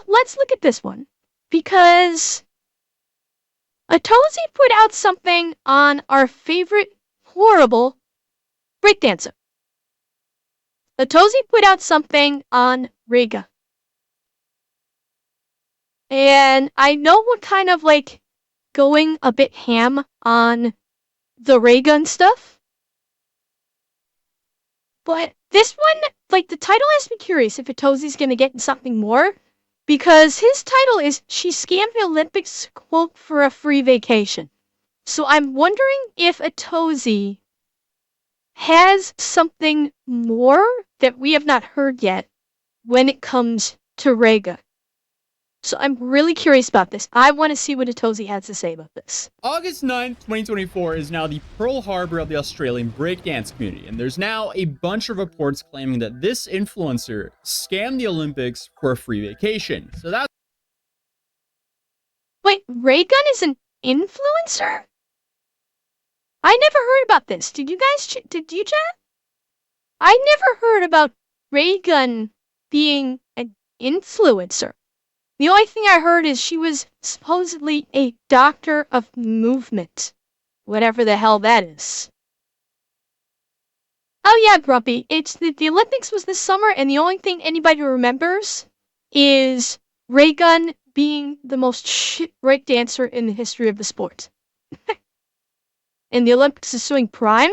let's look at this one, because Atozy put out something on our favorite horrible breakdancer. Atozy put out something on Rega. And I know we're kind of like going a bit ham on the ray gun stuff, but this one, like, the title has me curious if Atozy's gonna get something more, because his title is "She Scammed the Olympics, quote, for a free vacation." So I'm wondering if Atozy has something more that we have not heard yet when it comes to Rega. So I'm really curious about this. I want to see what Atozy has to say about this. August 9th, 2024 is now the Pearl Harbor of the Australian breakdance community, and there's now a bunch of reports claiming that this influencer scammed the Olympics for a free vacation. So that's... Wait, Raygun is an influencer? I never heard about this. Did you guys, did you chat? I never heard about Raygun being an influencer. The only thing I heard is she was supposedly a doctor of movement. Whatever the hell that is. Oh yeah, Grumpy. It's the Olympics was this summer, and the only thing anybody remembers is Raygun being the most shit breakdancer in the history of the sport. And the Olympics is suing Prime?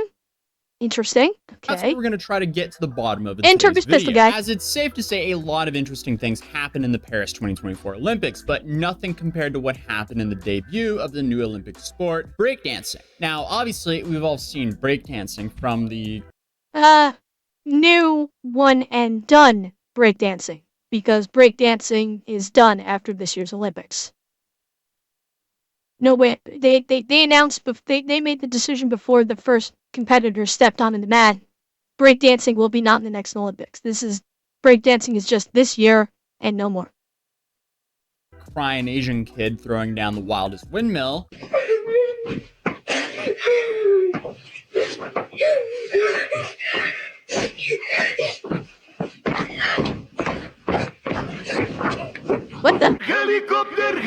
Interesting. That's Okay. what we're going to try to get to the bottom of in And today's Turkish Pistol video, Guy. as it's safe to say a lot of interesting things happened in the Paris 2024 Olympics, but nothing compared to what happened in the debut of the new Olympic sport, breakdancing. Now, obviously, we've all seen breakdancing from the... new one and done breakdancing, because breakdancing is done after this year's Olympics. No way. They announced, they made the decision before the first competitor stepped onto the mat. Breakdancing will be not in the next Olympics. Breakdancing is just this year and no more. crying Asian kid throwing down the wildest windmill. What the? Helicopter.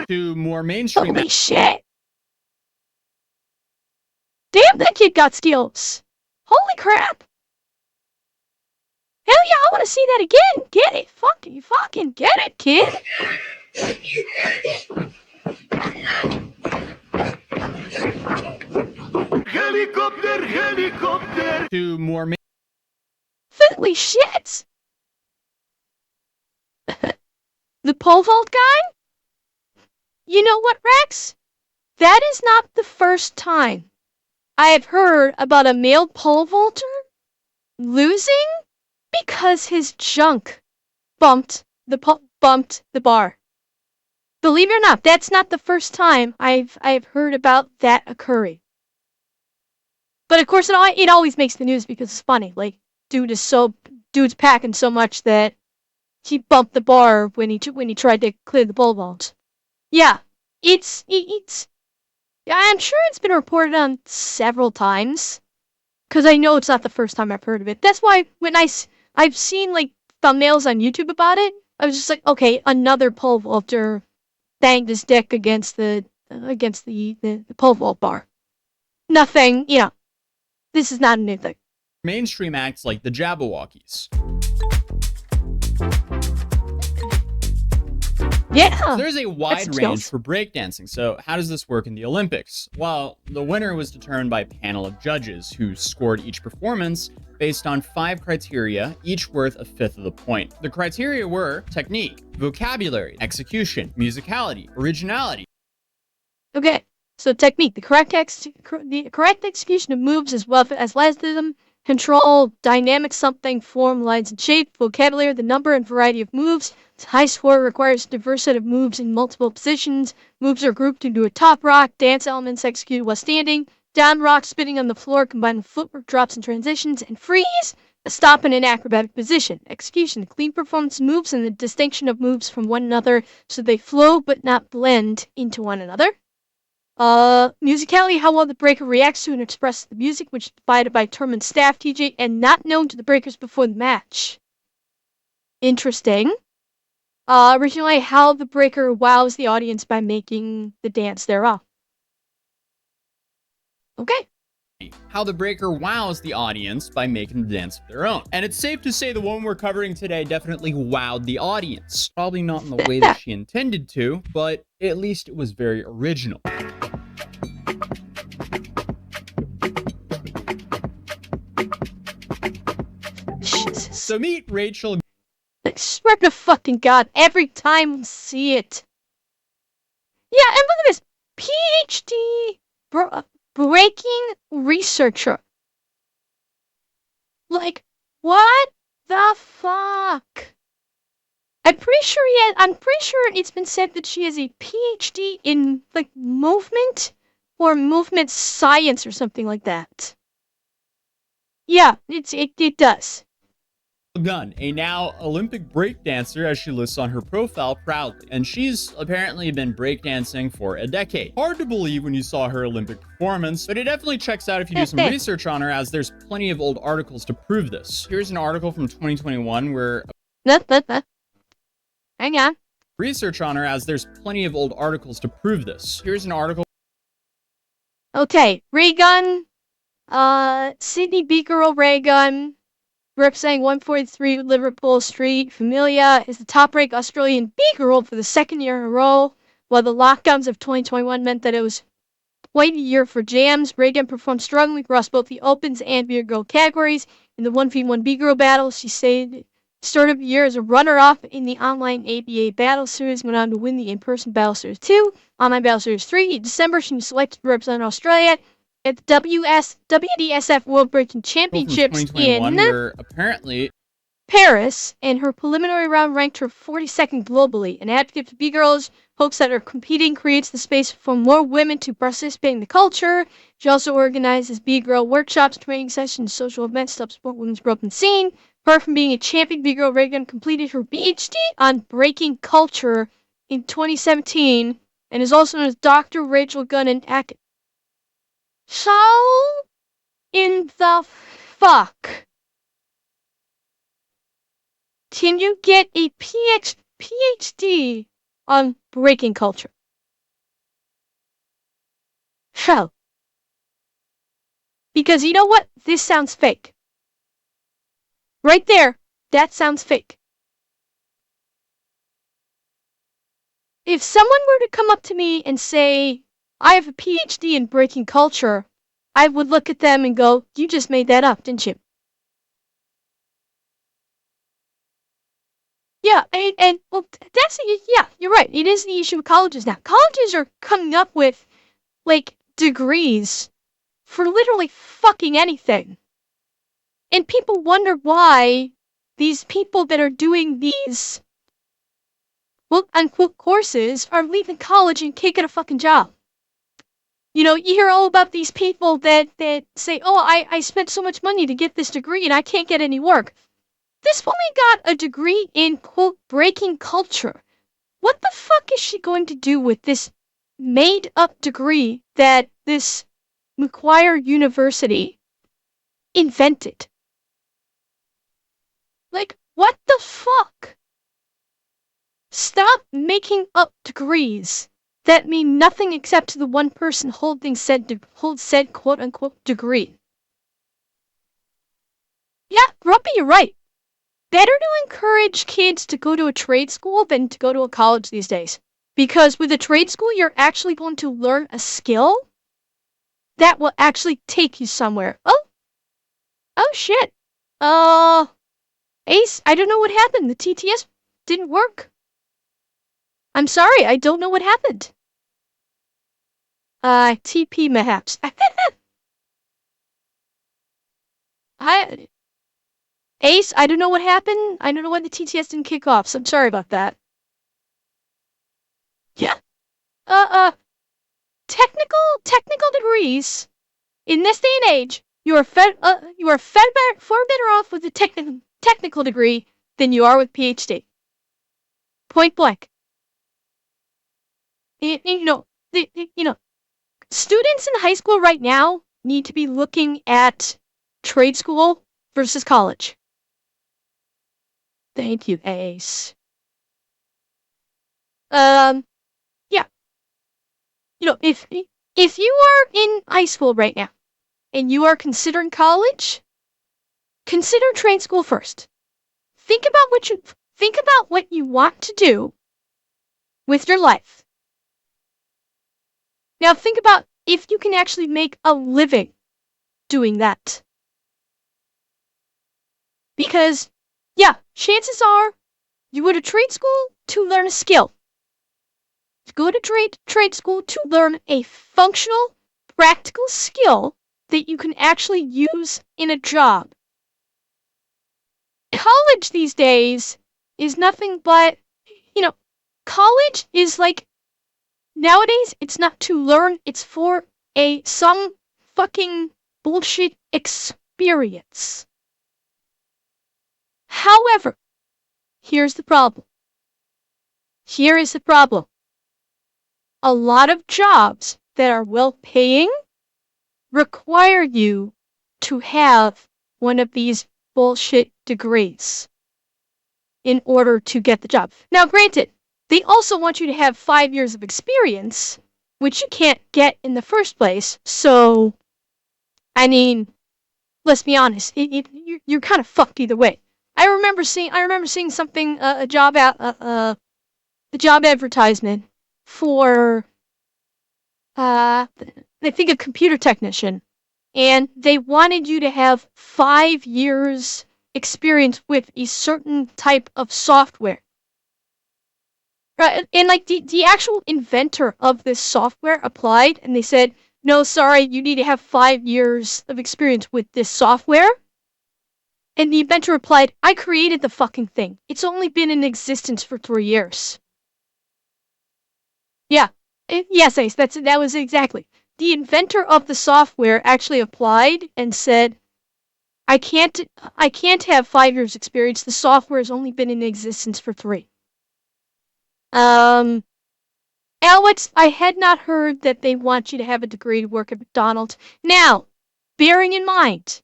To more mainstream... Holy shit! Damn, that kid got skills! Holy crap! Hell yeah, I want to see that again! Get it! Fucking get it, kid! Helicopter. To more... Holy shit! The pole vault guy? You know what, Rex? That is not the first time I have heard about a male pole vaulter losing because his junk bumped the bar. Believe it or not, that's not the first time I've heard about that occurring. But of course, it always makes the news because it's funny. Like, dude's packing so much that he bumped the bar when he tried to clear the pole vault. Yeah, it's I'm sure it's been reported on several times, because I know it's not the first time I've heard of it. That's why when I've seen like thumbnails on YouTube about it, I was just like, okay, another pole vaulter banged his dick against the pole vault bar. Nothing, this is not a new thing. mainstream acts like the Jabberwockies. Yeah. So there's a wide range for breakdancing. So how does this work in the Olympics? Well, the winner was determined by a panel of judges who scored each performance based on 5 criteria, each worth a fifth of the point. The criteria were technique, vocabulary, execution, musicality, originality. Okay, so technique, the correct execution of moves as well as athleticism, control, dynamic something, form, lines, and shape, vocabulary, the number and variety of moves. High score requires a diverse set of moves in multiple positions. Moves are grouped into a top rock, dance elements executed while standing, down rock, spinning on the floor, combined with footwork, drops and transitions, and freeze, a stop in an acrobatic position. Execution, clean performance moves and the distinction of moves from one another so they flow but not blend into one another. Musicality, how well the breaker reacts to and expresses the music, which is provided by tournament staff, TJ, and not known to the breakers before the match. Interesting. Originally, how the breaker wows the audience by making the dance thereof. Okay. How the breaker wows the audience by making the dance of their own. And it's safe to say the one we're covering today definitely wowed the audience. Probably not in the way that she intended to, but at least it was very original. Jesus. So meet Rachel. I swear to fucking God, every time I see it. Yeah, and look at this. PhD breaking researcher. Like, what the fuck? I'm pretty sure it's been said that she has a PhD in, like, movement or movement science or something like that. Yeah, it does. Gunn, a now Olympic breakdancer, as she lists on her profile proudly, and she's apparently been breakdancing for a decade. Hard to believe when you saw her Olympic performance, but it definitely checks out if you do some research on her, as there's plenty of old articles to prove this. Here's an article from 2021 where Hang on. Research on her, as there's plenty of old articles to prove this. Here's an article. Okay, Ray Gun, Sydney B Girl Ray Gun, representing 143 Liverpool Street. Familia is the top-ranked Australian B-girl for the second year in a row. While the lockdowns of 2021 meant that it was quite a year for jams, Reagan performed strongly across both the Opens and B-girl categories. In the 1v1 B-girl battle, she started the year as a runner-up in the online ABA Battle Series, went on to win the in-person Battle Series 2, Online Battle Series 3. In December, she was selected to represent Australia at the WDSF World Breaking Championships in where apparently Paris, and her preliminary round ranked her 42nd globally. An advocate for B-girls, hopes that her competing creates the space for more women to participate in the culture. She also organizes B-girl workshops, training sessions, social events to help support women's growth in the scene. Apart from being a champion, B-girl Reagan completed her PhD on breaking culture in 2017 and is also known as Dr. Rachel Gunn and Atkins. So, in the fuck can you get a PhD on breaking culture? So, because you know what? This sounds fake. Right there, that sounds fake. If someone were to come up to me and say, I have a PhD in breaking culture, I would look at them and go, you just made that up, didn't you? Yeah, and well, yeah, you're right. It is the issue of colleges now. Colleges are coming up with, like, degrees for literally fucking anything. And people wonder why these people that are doing these quote unquote courses are leaving college and can't get a fucking job. You know, you hear all about these people that say, oh, I spent so much money to get this degree and I can't get any work. This woman got a degree in, quote, breaking culture. What the fuck is she going to do with this made up degree that this Macquarie University invented? Like, what the fuck? Stop making up degrees that mean nothing except to the one person holding said quote-unquote degree. Yeah, Ruppy, you're right. Better to encourage kids to go to a trade school than to go to a college these days. Because with a trade school, you're actually going to learn a skill that will actually take you somewhere. Oh shit. Ace, I don't know what happened. The TTS didn't work. I'm sorry, I don't know what happened. TP mayhaps. Ace, I don't know what happened. I don't know why the TTS didn't kick off, so I'm sorry about that. Yeah. Technical degrees. In this day and age, you are far better off with a technical degree than you are with PhD. Point blank. You know, students in high school right now need to be looking at trade school versus college. Thank you, Ace. Um, yeah, if you are in high school right now and you are considering college, consider trade school first. Think about what you want to do with your life. Now think about if you can actually make a living doing that. Because yeah, chances are you go to trade school to learn a skill. Go to trade school to learn a functional, practical skill that you can actually use in a job. College these days is nothing but, you know, college is like nowadays it's not to learn, it's for some fucking bullshit experience. However, here's the problem. Here is the problem. A lot of jobs that are well paying require you to have one of these bullshit degrees in order to get the job. Now, granted, they also want you to have 5 years of experience, which you can't get in the first place. So, I mean, let's be honest, you're kind of fucked either way. I remember seeing something the job advertisement for I think a computer technician, and they wanted you to have 5 years experience with a certain type of software. Right? And like the actual inventor of this software applied and they said, no, sorry, you need to have 5 years of experience with this software. And the inventor replied, I created the fucking thing. It's only been in existence for 3 years. Yeah. Yes, Ace, that was exactly. The inventor of the software actually applied and said, I can't I can't have 5 years experience. The software has only been in existence for 3. Um Alex, I had not heard that they want you to have a degree to work at McDonald's. Now, bearing in mind,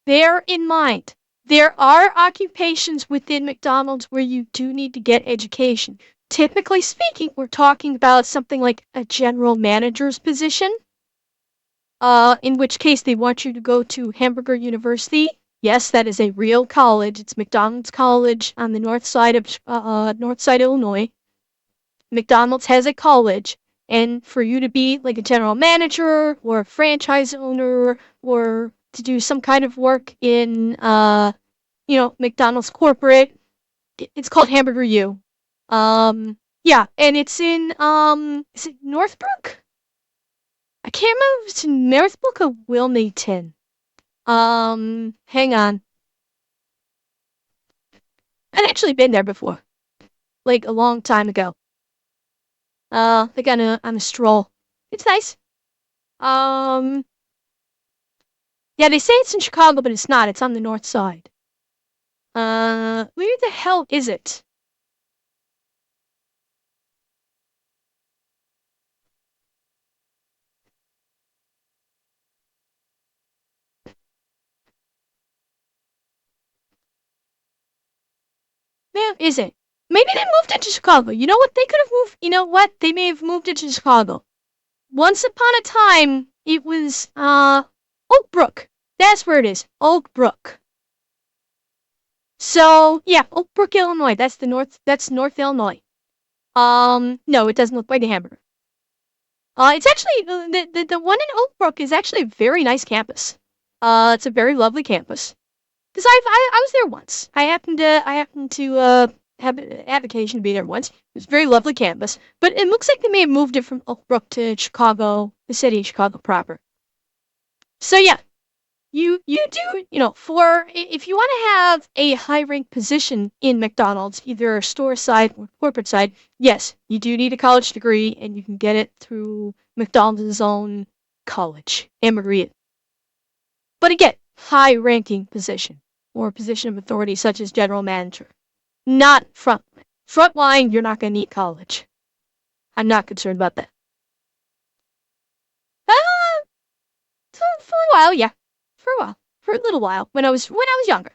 bear in mind, there are occupations within McDonald's where you do need to get education. Typically speaking, we're talking about something like a general manager's position, in which case they want you to go to Hamburger University. Yes, that is a real college. It's McDonald's College on the north side of Illinois. McDonald's has a college, and for you to be like a general manager or a franchise owner or to do some kind of work in McDonald's corporate, it's called Hamburger U. Yeah, and it's in is it Northbrook? I can't remember if it's in Northbrook or Wilmington. Hang on. I'd actually been there before, like a long time ago. Like on a stroll. It's nice. Um, yeah, they say it's in Chicago, but it's not. It's on the north side. Where the hell is it? Where is it? Maybe they moved it to Chicago. You know what? They could have moved. You know what? They may have moved it to Chicago. Once upon a time, it was Oak Brook. That's where it is. Oak Brook. So yeah, Oak Brook, Illinois. That's the north. That's North Illinois. No, it doesn't look like the Hamburger. It's actually the one in Oak Brook is actually a very nice campus. It's a very lovely campus. Because I was there once. I happened to have occasion to be there once. It was a very lovely campus. But it looks like they may have moved it from Oak Brook to Chicago, the city of Chicago proper. So yeah, you do for if you want to have a high rank position in McDonald's, either store side or corporate side, yes, you do need a college degree, and you can get it through McDonald's own college, Emory. But again, high ranking position or position of authority such as general manager. Not front line, you're not gonna need college. I'm not concerned about that. Uh, for a while, yeah. For a while. For a little while. When I was younger.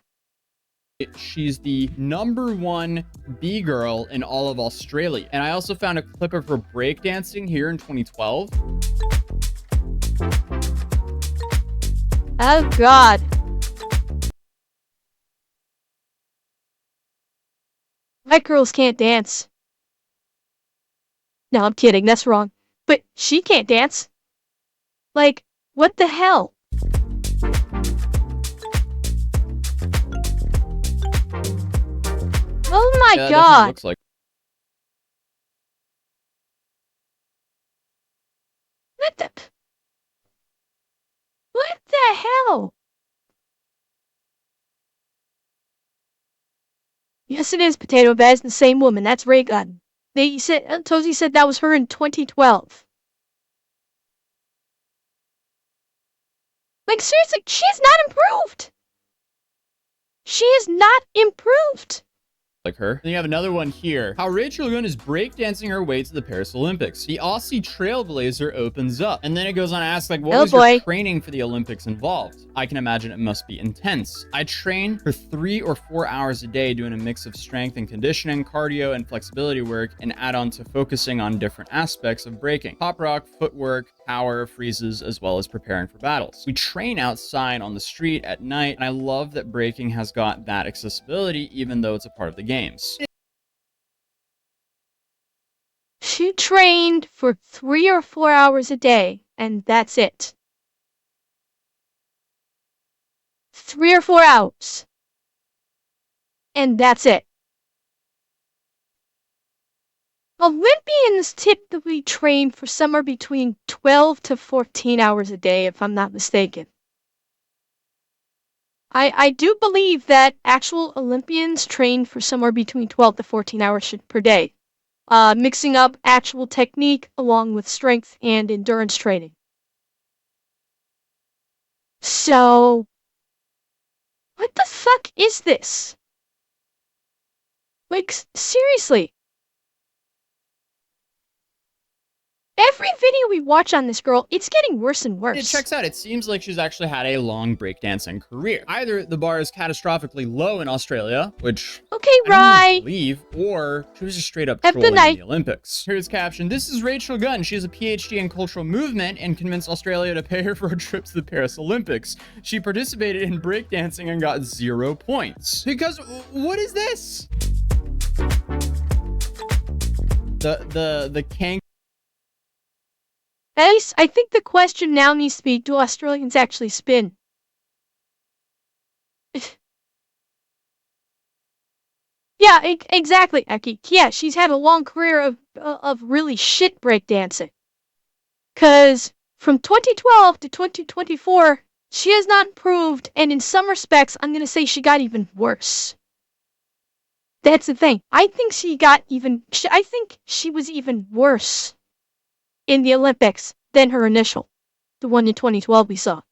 She's the #1 B-girl in all of Australia. And I also found a clip of her breakdancing here in 2012. Oh, God. White girls can't dance. No, I'm kidding. That's wrong. But she can't dance. Like, what the hell? Oh my Yeah, it definitely God. looks like. What the? What the hell? Yes, it is Potato Bed. It's the same woman. That's Ray Gun. Atozy said that was her in 2012. Like, seriously, she is not improved. She is not improved. Like her. Then you have another one here. How Rachel Gunn is breakdancing her way to the Paris Olympics. The Aussie trailblazer opens up. And then it goes on to ask, like, what was your training for the Olympics involved? I can imagine it must be intense. I train for 3 or 4 hours a day doing a mix of strength and conditioning, cardio, and flexibility work, and add on to focusing on different aspects of breaking. Pop rock, footwork, power, freezes, as well as preparing for battles. We train outside on the street at night, and I love that breaking has got that accessibility even though it's a part of the games. She trained for 3 or 4 hours a day, and that's it. 3 or 4 hours. And that's it. Olympians typically train for somewhere between 12 to 14 hours a day, if I'm not mistaken. I do believe that actual Olympians train for somewhere between 12 to 14 hours per day, mixing up actual technique along with strength and endurance training. So, what the fuck is this? Like, seriously. Every video we watch on this girl, it's getting worse and worse. It checks out. It seems like she's actually had a long breakdancing career. Either the bar is catastrophically low in Australia, which okay, I don't Rye. really believe, or she was just straight up trolling in the Olympics. Here's caption. This is Rachel Gunn. She has a PhD in cultural movement and convinced Australia to pay her for a trip to the Paris Olympics. She participated in breakdancing and got 0 points. Because what is this? The kangaroo. Ace, I think the question now needs to be, do Australians actually spin? Yeah, exactly, Eki. Yeah, she's had a long career of really shit breakdancing. 'Cause from 2012 to 2024, she has not improved, and in some respects, I'm gonna say she got even worse. That's the thing. I think she was even worse in the Olympics than her initial, the one in 2012 we saw.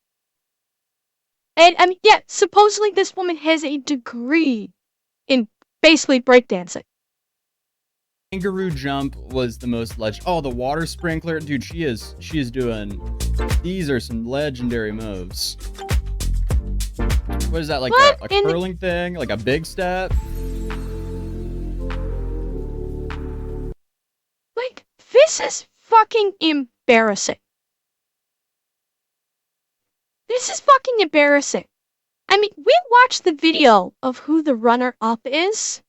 And I mean, yeah, supposedly this woman has a degree in basically breakdancing. Kangaroo jump was the most oh, the water sprinkler, dude. She is doing. These are some legendary moves. What is that, like a curling thing, like a big step? Like, this is fucking embarrassing. This is fucking embarrassing. I mean, we watched the video of who the runner-up is,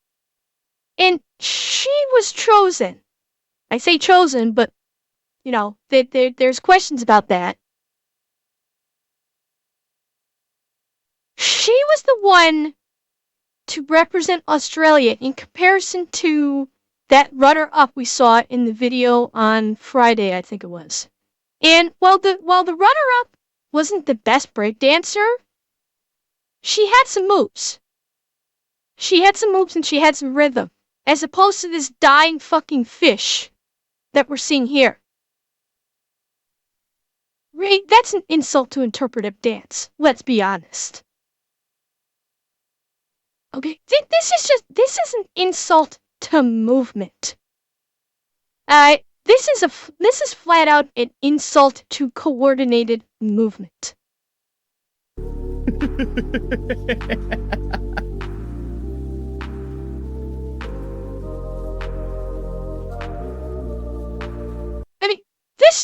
and she was chosen. I say chosen, but, you know, there's questions about that. She was the one to represent Australia in comparison to that runner-up we saw in the video on Friday, I think it was. And while the runner-up wasn't the best breakdancer, she had some moves. She had some moves and she had some rhythm, as opposed to this dying fucking fish that we're seeing here. Ray, that's an insult to interpretive dance. Let's be honest. Okay, this is an insult to movement. This is flat out an insult to coordinated movement.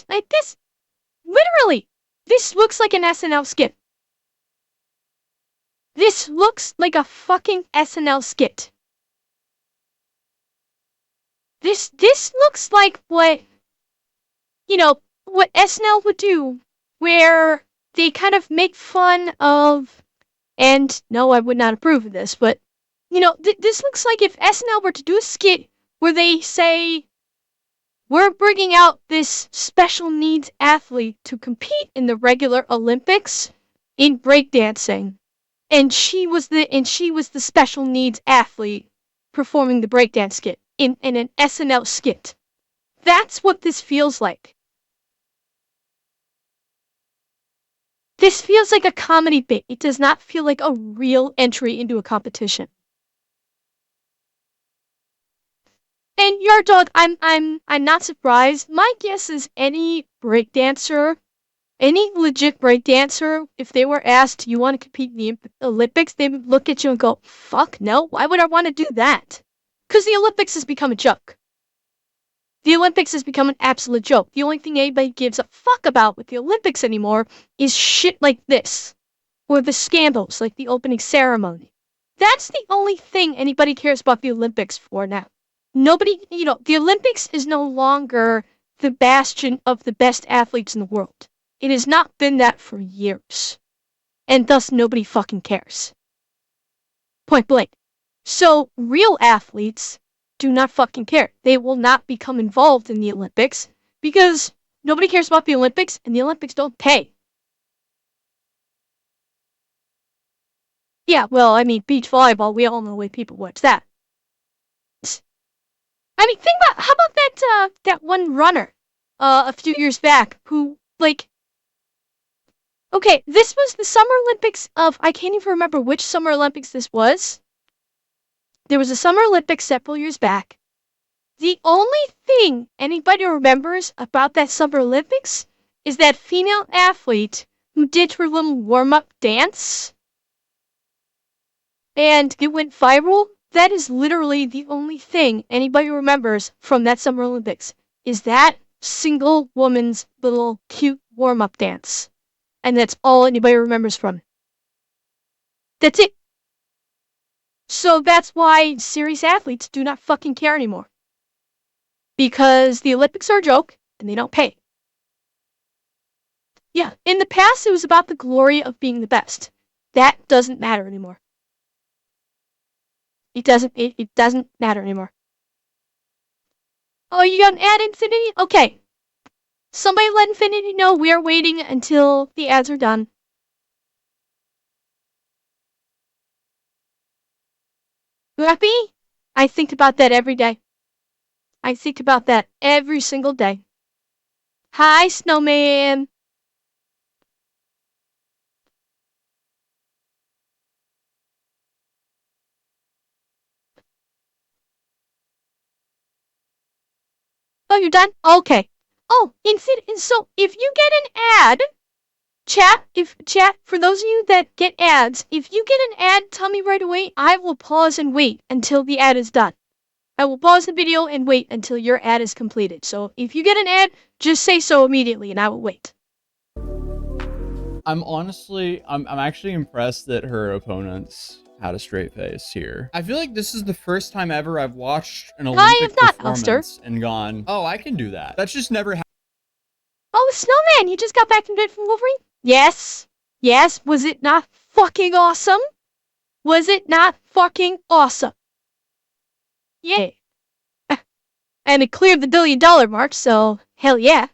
this, literally, this looks like an SNL skit. This looks like a fucking SNL skit. This looks like what, what SNL would do, where they kind of make fun of, and no, I would not approve of this, but, this looks like if SNL were to do a skit where they say, we're bringing out this special needs athlete to compete in the regular Olympics in breakdancing. And she was the special needs athlete performing the breakdance skit in an SNL skit. That's what this feels like. This feels like a comedy bit. It does not feel like a real entry into a competition. And your dog, I'm not surprised. My guess is any breakdancer, any legit breakdancer, if they were asked, "Do you want to compete in the Olympics?" they would look at you and go, "Fuck no, why would I want to do that?" Because the Olympics has become a joke. The Olympics has become an absolute joke. The only thing anybody gives a fuck about with the Olympics anymore is shit like this. Or the scandals, like the opening ceremony. That's the only thing anybody cares about the Olympics for now. Nobody, the Olympics is no longer the bastion of the best athletes in the world. It has not been that for years. And thus nobody fucking cares. Point blank. So real athletes do not fucking care. They will not become involved in the Olympics because nobody cares about the Olympics and the Olympics don't pay. Yeah, well, I mean, beach volleyball, we all know the way people watch that. I mean, think about, how about that one runner, a few years back who, like, okay, this was the Summer Olympics of, I can't even remember which Summer Olympics this was. There was a Summer Olympics several years back. The only thing anybody remembers about that Summer Olympics is that female athlete who did her little warm-up dance and it went viral. That is literally the only thing anybody remembers from that Summer Olympics is that single woman's little cute warm-up dance. And that's all anybody remembers from it. That's it. So that's why serious athletes do not fucking care anymore. Because the Olympics are a joke and they don't pay. Yeah, in the past it was about the glory of being the best. That doesn't matter anymore. It doesn't matter anymore. Oh, you got an ad, Infinity? Okay. Somebody let Infinity know we are waiting until the ads are done. You happy? I think about that every day. I think about that every single day. Hi, Snowman. Oh, you're done? Okay. Oh, so if you get an ad, chat, for those of you that get ads, if you get an ad, tell me right away. I will pause and wait until the ad is done. I will pause the video and wait until your ad is completed. So if you get an ad, just say so immediately and I will wait. I'm actually impressed that her opponents had a straight face here. I feel like this is the first time ever I've watched an I Olympic have not, Elster. performance and gone, oh, I can do that. That's just never happened. Oh, Snowman, you just got back from Wolverine? Yes. Yes, was it not fucking awesome? Was it not fucking awesome? Yeah. And it cleared the $1 billion mark, so hell yeah.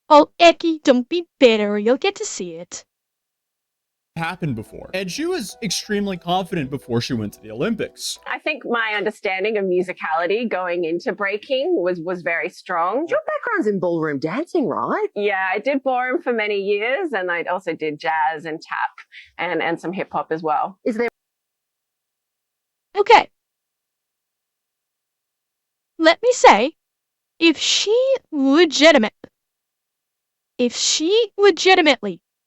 Oh, Eki, don't be bitter. You'll get to see it. Happened before. And she was extremely confident before she went to the Olympics. I think my understanding of musicality going into breaking was very strong. Your background's in ballroom dancing, right? Yeah, I did ballroom for many years, and I also did jazz and tap and some hip hop as well. Is there Okay. Let me say, if she legitimately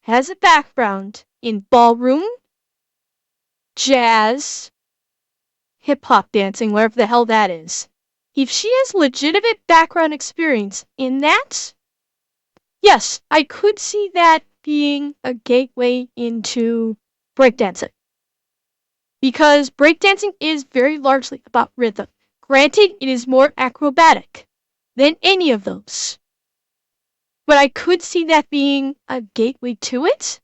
has a background in ballroom, jazz, hip hop dancing, wherever the hell that is, if she has legitimate background experience in that, yes, I could see that being a gateway into breakdancing. Because breakdancing is very largely about rhythm. Granted, it is more acrobatic than any of those. But I could see that being a gateway to it.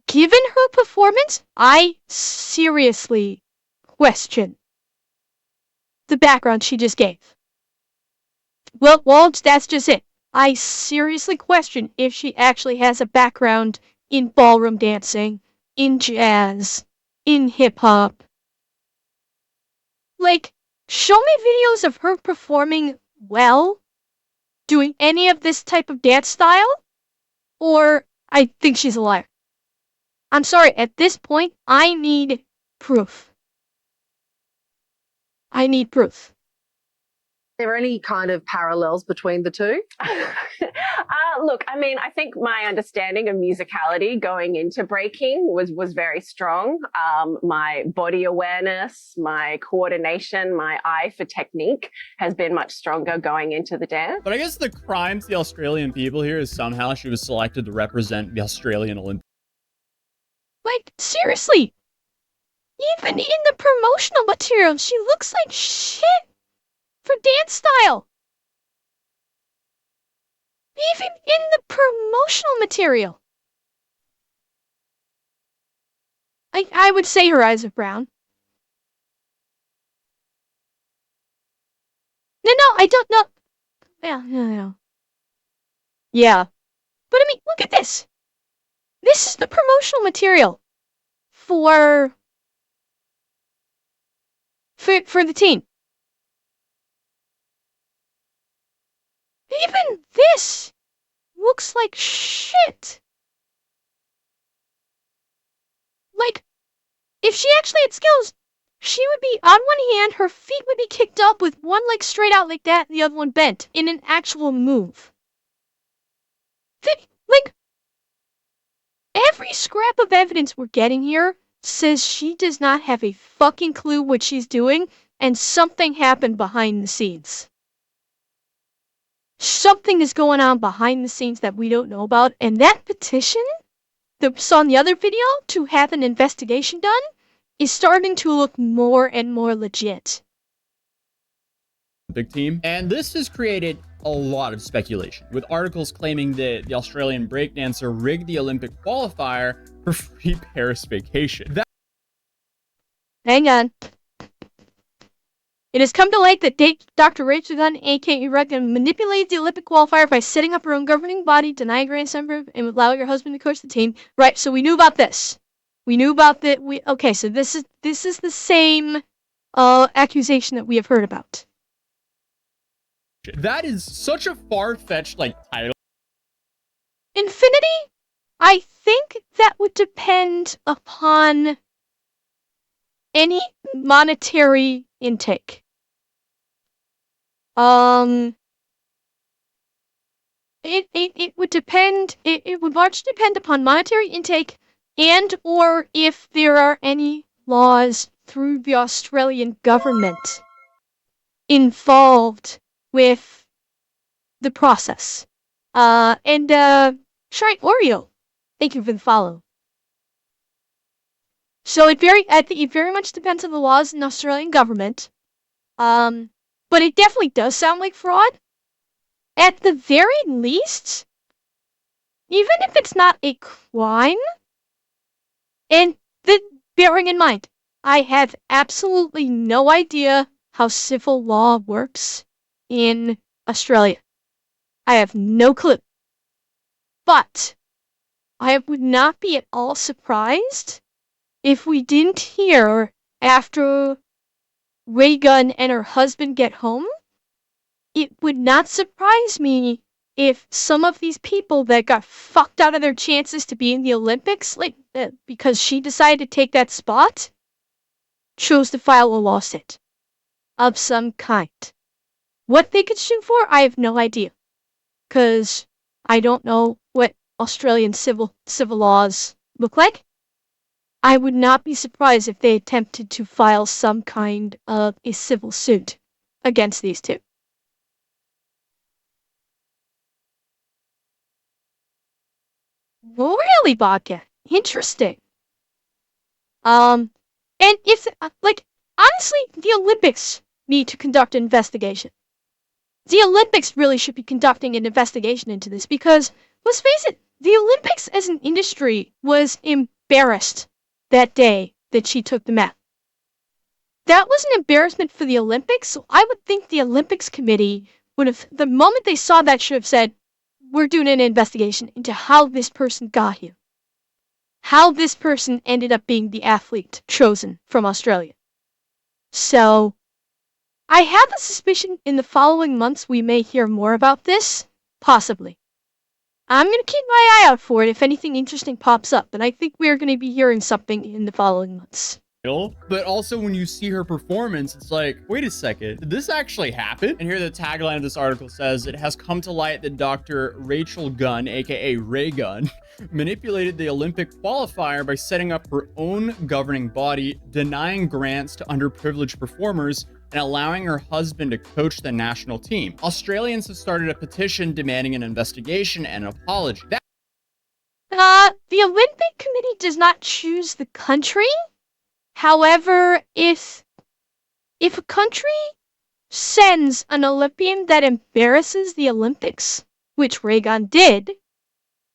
Given her performance, I seriously question the background she just gave. Well, that's just it. I seriously question if she actually has a background in ballroom dancing, in jazz, in hip hop. Like, show me videos of her performing well, doing any of this type of dance style, or I think she's a liar. I'm sorry, at this point, I need proof. I need proof. Are there any kind of parallels between the two? Look, I mean, I think my understanding of musicality going into breaking was very strong. My body awareness, my coordination, my eye for technique has been much stronger going into the dance. But I guess the crime to the Australian people here is somehow she was selected to represent the Australian Olympic. Like, seriously, even in the promotional material, she looks like shit for dance style. Even in the promotional material. I would say her eyes are brown. No, I don't know. Yeah. Yeah. But I mean, look at this. This is the promotional material for the team. Even this looks like shit. Like, if she actually had skills, she would be, on one hand, her feet would be kicked up with one leg straight out like that and the other one bent in an actual move. Like, every scrap of evidence we're getting here says she does not have a fucking clue what she's doing and something happened behind the scenes. Something is going on behind the scenes that we don't know about, and that petition that we saw in the other video to have an investigation done is starting to look more and more legit. Big team. And this has created a lot of speculation, with articles claiming that the Australian breakdancer rigged the Olympic qualifier for free Paris vacation. Hang on. It has come to light that Dr. Rachel Gunn, aka Regan, manipulated the Olympic qualifier by setting up her own governing body, denying Grand Slam, and would allow your husband to coach the team. Right, so we knew about this. We knew about that. Okay, so this is the same accusation that we have heard about. That is such a far-fetched title. Infinity? I think that would depend upon any monetary intake. It would depend. It would largely depend upon monetary intake and or if there are any laws through the Australian government involved with the process. Sorry, Oreo. Thank you for the follow. So I think it very much depends on the laws in the Australian government. But it definitely does sound like fraud. At the very least, even if it's not a crime, and bearing in mind, I have absolutely no idea how civil law works in Australia. I have no clue. But I would not be at all surprised if we didn't hear after Reagan and her husband get home. It would not surprise me if some of these people that got fucked out of their chances to be in the Olympics, because she decided to take that spot, chose to file a lawsuit of some kind. What they could sue for, I have no idea, because I don't know what Australian civil laws look like. I would not be surprised if they attempted to file some kind of a civil suit against these two. Really, vodka? Interesting. And if, honestly, the Olympics need to conduct an investigation. The Olympics really should be conducting an investigation into this because, let's face it, the Olympics as an industry was embarrassed that day that she took the meth. That was an embarrassment for the Olympics, so I would think the Olympics committee would have, the moment they saw that, should have said, we're doing an investigation into how this person got here. How this person ended up being the athlete chosen from Australia. So, I have a suspicion in the following months we may hear more about this. Possibly. I'm going to keep my eye out for it if anything interesting pops up, and I think we're going to be hearing something in the following months. But also when you see her performance, it's like, wait a second, did this actually happen? And here the tagline of this article says, it has come to light that Dr. Rachel Gunn, aka Ray Gunn, manipulated the Olympic qualifier by setting up her own governing body, denying grants to underprivileged performers, and allowing her husband to coach the national team. Australians have started a petition demanding an investigation and an apology. The Olympic Committee does not choose the country. However, if a country sends an Olympian that embarrasses the Olympics, which Reagan did,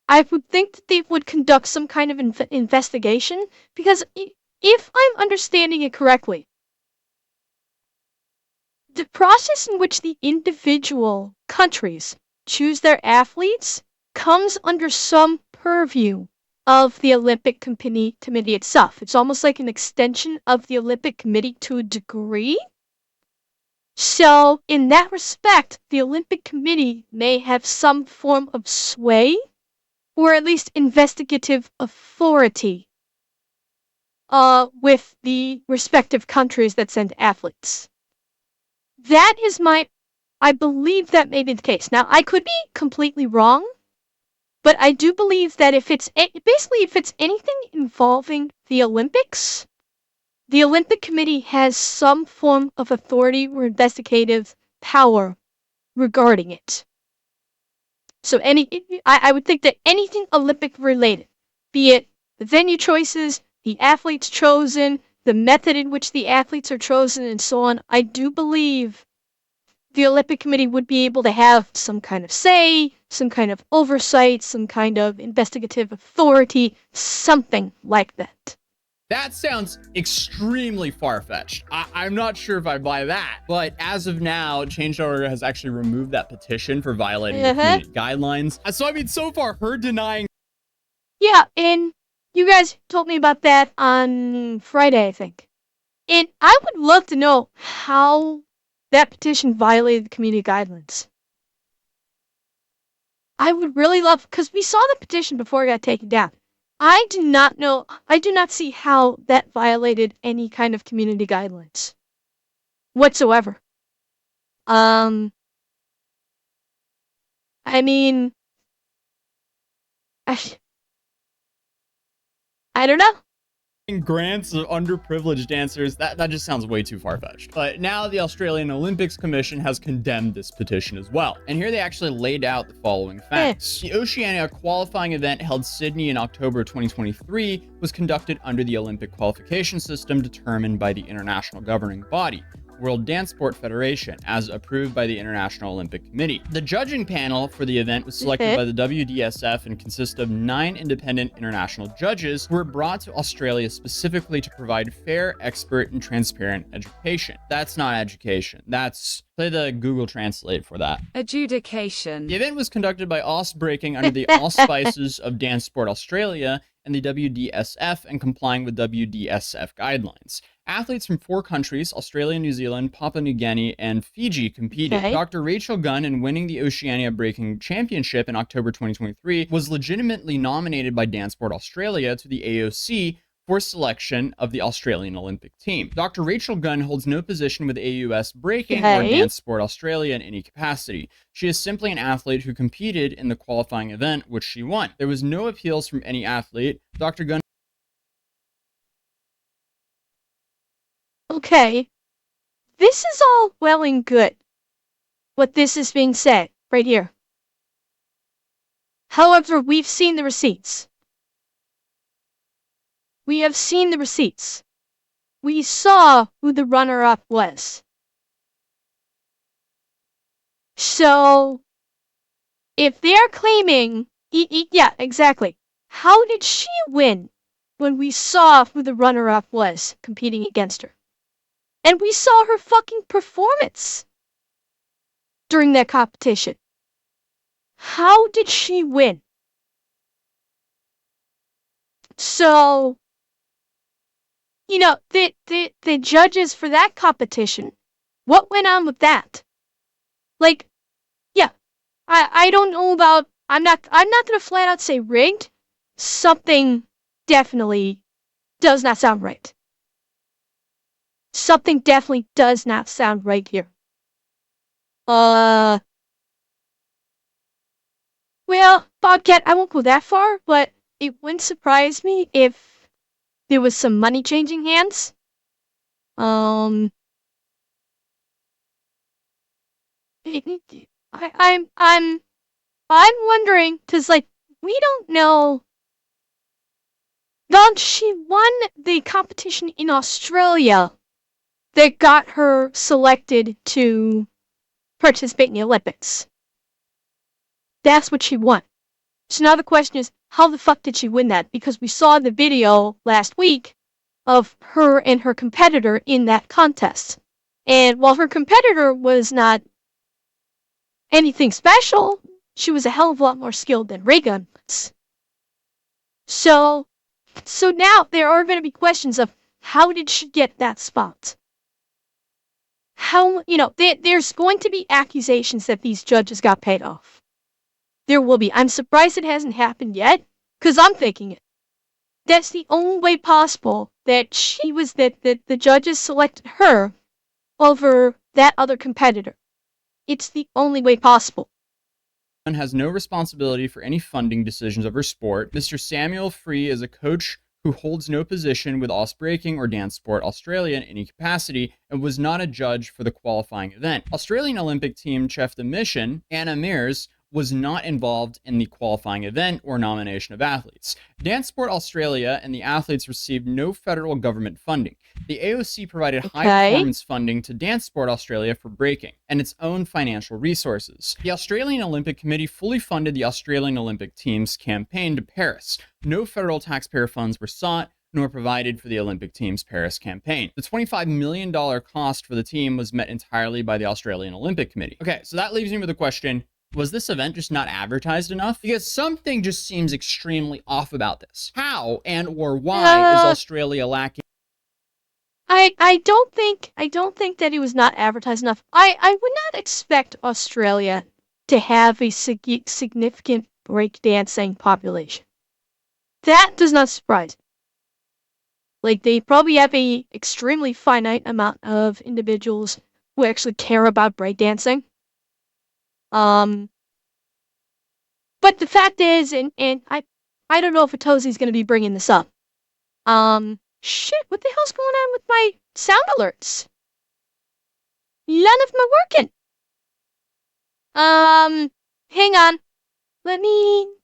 I would think that they would conduct some kind of investigation, because if I'm understanding it correctly, the process in which the individual countries choose their athletes comes under some purview of the Olympic Committee itself. It's almost like an extension of the Olympic Committee to a degree. So, in that respect, the Olympic Committee may have some form of sway, or at least investigative authority, with the respective countries that send athletes. That is I believe that may be the case. Now, I could be completely wrong, but I do believe that if it's anything involving the Olympics, the Olympic Committee has some form of authority or investigative power regarding it. So I would think that anything Olympic related, be it the venue choices, the athletes chosen, the method in which the athletes are chosen, and so on, I do believe the Olympic Committee would be able to have some kind of say, some kind of oversight, some kind of investigative authority, something like that. That sounds extremely far-fetched. I'm not sure if I buy that. But as of now, Change.org has actually removed that petition for violating the community guidelines. So, I mean, so far, her denying... Yeah, and you guys told me about that on Friday, I think. And I would love to know how that petition violated the community guidelines. I would really love, because we saw the petition before it got taken down. I do not see how that violated any kind of community guidelines whatsoever. I mean, I don't know. Grants of underprivileged dancers, that just sounds way too far-fetched. But now the Australian Olympics Commission has condemned this petition as well. And here they actually laid out the following facts. The Oceania qualifying event held Sydney in October 2023 was conducted under the Olympic qualification system determined by the international governing body, World Dance Sport Federation, as approved by the International Olympic Committee. The judging panel for the event was selected by the WDSF and consists of 9 independent international judges who were brought to Australia specifically to provide fair, expert, and transparent education. That's not education. That's... play the Google Translate for that. Adjudication. The event was conducted by Ausbreaking under the auspices of Dance Sport Australia and the WDSF and complying with WDSF guidelines. Athletes from 4 countries, Australia, New Zealand, Papua New Guinea, and Fiji competed. Dr. Rachel Gunn, in winning the Oceania Breaking Championship in October 2023, was legitimately nominated by Dance Sport Australia to the AOC for selection of the Australian Olympic team. Dr. Rachel Gunn holds no position with AUS Breaking or Dance Sport Australia in any capacity. She is simply an athlete who competed in the qualifying event, which she won. There was no appeals from any athlete. Dr. Gunn... Okay, this is all well and good, what this is being said right here. However, we've seen the receipts. We have seen the receipts. We saw who the runner-up was. So, if they're claiming, yeah, exactly. How did she win when we saw who the runner-up was competing against her? And we saw her fucking performance during that competition. How did she win? So, the judges for that competition, what went on with that? Like, yeah, I don't know about, I'm not gonna flat out say rigged. Something definitely does not sound right. Something definitely does not sound right here. Well, Bobcat, I won't go that far, but it wouldn't surprise me if there was some money changing hands. Um, I'm wondering, cause like we don't know. Then she won the competition in Australia that got her selected to participate in the Olympics. That's what she won. So now the question is, how the fuck did she win that? Because we saw the video last week of her and her competitor in that contest. And while her competitor was not anything special, she was a hell of a lot more skilled than Raygun was. So now there are going to be questions of how did she get that spot? How, there's going to be accusations that these judges got paid off. There will be. I'm surprised it hasn't happened yet, because I'm thinking it. That's the only way possible that the judges selected her over that other competitor. It's the only way possible. Has no responsibility for any funding decisions of her sport. Mr. Samuel Free is a coach who holds no position with Breaking or Dance Sport Australia in any capacity and was not a judge for the qualifying event. Australian Olympic team chef de mission, Anna Mears, was not involved in the qualifying event or nomination of athletes. Dance Sport Australia and the athletes received no federal government funding. The AOC provided high performance funding to Dance Sport Australia for breaking and its own financial resources. The Australian Olympic Committee fully funded the Australian Olympic team's campaign to Paris. No federal taxpayer funds were sought nor provided for the Olympic team's Paris campaign. The $25 million cost for the team was met entirely by the Australian Olympic Committee. Okay, so that leaves me with a question. Was this event just not advertised enough? Because something just seems extremely off about this. How and or why is Australia lacking? I don't think that it was not advertised enough. I would not expect Australia to have a significant breakdancing population. That does not surprise me. Like, they probably have a extremely finite amount of individuals who actually care about breakdancing. But the fact is, and I don't know if Atozy's gonna be bringing this up. Shit, what the hell's going on with my sound alerts? None of them are working. Hang on.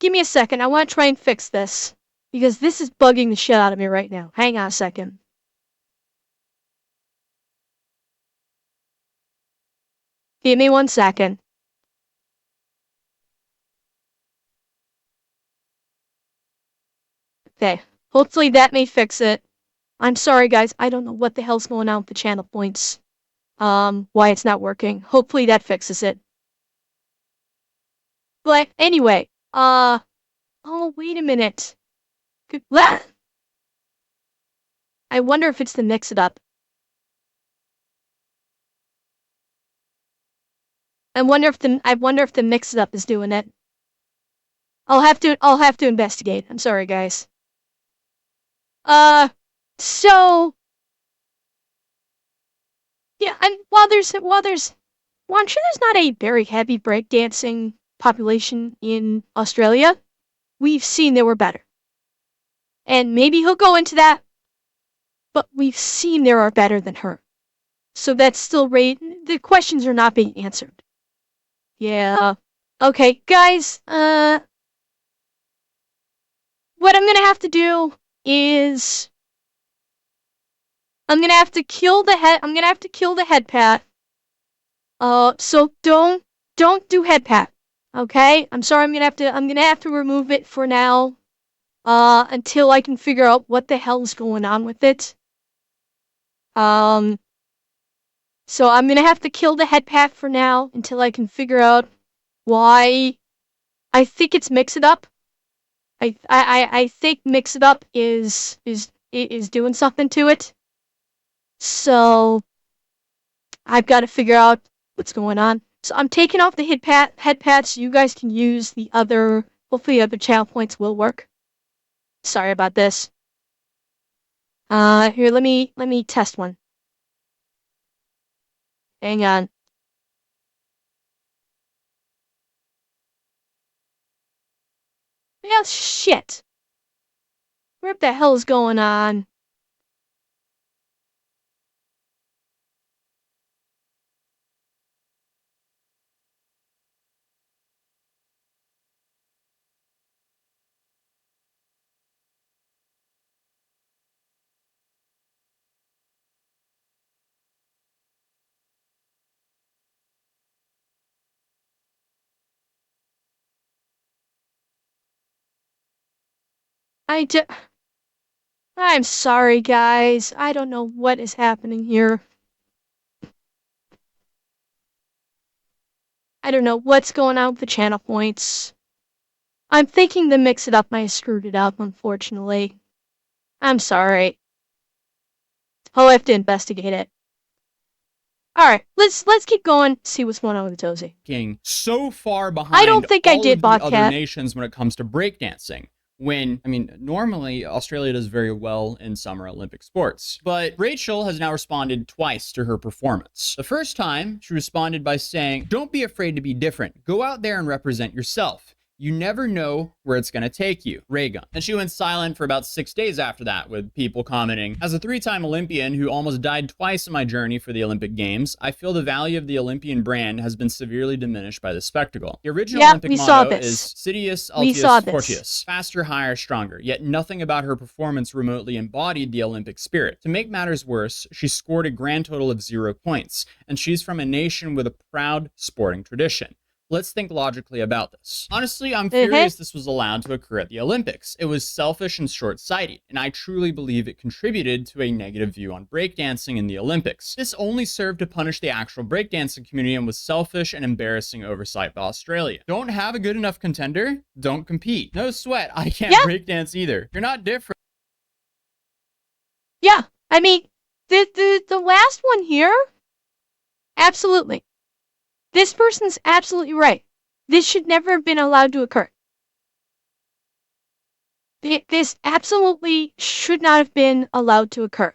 Give me a second. I want to try and fix this. Because this is bugging the shit out of me right now. Hang on a second. Give me 1 second. Okay. Hopefully that may fix it. I'm sorry, guys. I don't know what the hell's going on with the channel points. Why it's not working. Hopefully that fixes it. But anyway, oh, wait a minute. I wonder if it's the mix it up. I wonder if the mix it up is doing it. I'll have to investigate. I'm sorry, guys. So yeah, and I'm sure there's not a very heavy breakdancing population in Australia. We've seen there were better. And maybe he'll go into that, but we've seen there are better than her. So that's still the questions are not being answered. Yeah. Okay, guys, what I'm gonna have to do is I'm gonna have to kill the head pat. So don't do head pat. Okay? I'm sorry, I'm gonna have to remove it for now. Until I can figure out what the hell's going on with it. So I'm gonna have to kill the head pat for now until I can figure out why. I think it's Mix It Up. I think Mix It Up is doing something to it. So I've got to figure out what's going on. So I'm taking off the head pat so you guys can use the other. Hopefully, the other channel points will work. Sorry about this. Here, let me test one. Hang on. Well, shit. What the hell is going on? I'm sorry, guys. I don't know what is happening here. I don't know what's going on with the channel points. I'm thinking the Mix It Up might have screwed it up, unfortunately. I'm sorry. I'll have to investigate it. Alright, let's keep going, see what's going on with Atozy. So far behind I don't think I all did, of the other Bobcat. nations when it comes to breakdancing. Normally Australia does very well in Summer Olympic sports, but Rachel has now responded twice to her performance. The first time, she responded by saying, "Don't be afraid to be different. Go out there and represent yourself. You never know where it's going to take you. Ray gun." And she went silent for about 6 days after that, with people commenting, "As a 3-time Olympian who almost died twice in my journey for the Olympic Games, I feel the value of the Olympian brand has been severely diminished by this spectacle. The original Olympic motto is Sidious Altius Fortius, faster, higher, stronger, yet nothing about her performance remotely embodied the Olympic spirit. To make matters worse, she scored a grand total of 0 points, and she's from a nation with a proud sporting tradition. Let's think logically about this. Honestly, I'm furious this was allowed to occur at the Olympics. It was selfish and short-sighted, and I truly believe it contributed to a negative view on breakdancing in the Olympics. This only served to punish the actual breakdancing community and was selfish and embarrassing oversight by Australia. Don't have a good enough contender? Don't compete. No sweat, I can't breakdance either. You're not different." Yeah, I mean, the last one here, absolutely. This person's absolutely right. This should never have been allowed to occur. This absolutely should not have been allowed to occur.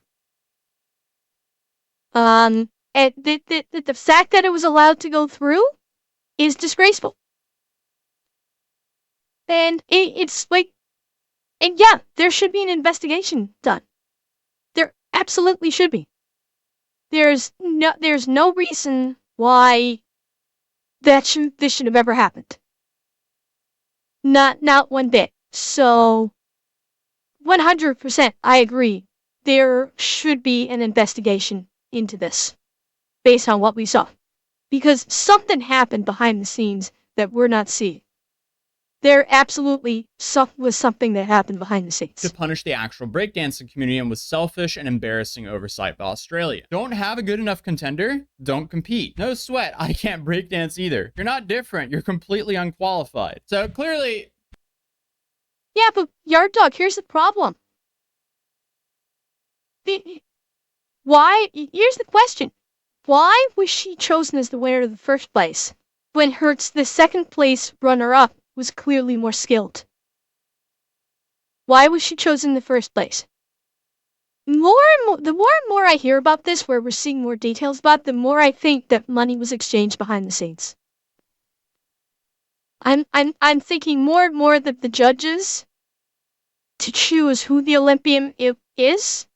And the fact that it was allowed to go through is disgraceful. And it's like, and yeah, there should be an investigation done. There absolutely should be. There's no reason why this should have ever happened. Not one bit. So 100% I agree. There should be an investigation into this based on what we saw. Because something happened behind the scenes that we're not seeing. There absolutely was something that happened behind the scenes. To punish the actual breakdancing community and was selfish and embarrassing oversight by Australia. Don't have a good enough contender? Don't compete. No sweat, I can't breakdance either. You're not different, you're completely unqualified. So clearly... Yeah, but Yard Dog, here's the problem. Why? Here's the question. Why was she chosen as the winner in the first place when the second place runner-up was clearly more skilled? Why was she chosen in the first place? The more and more I hear about this, where we're seeing more details about it, the more I think that money was exchanged behind the scenes. I'm thinking more and more that the judges to choose who the Olympian is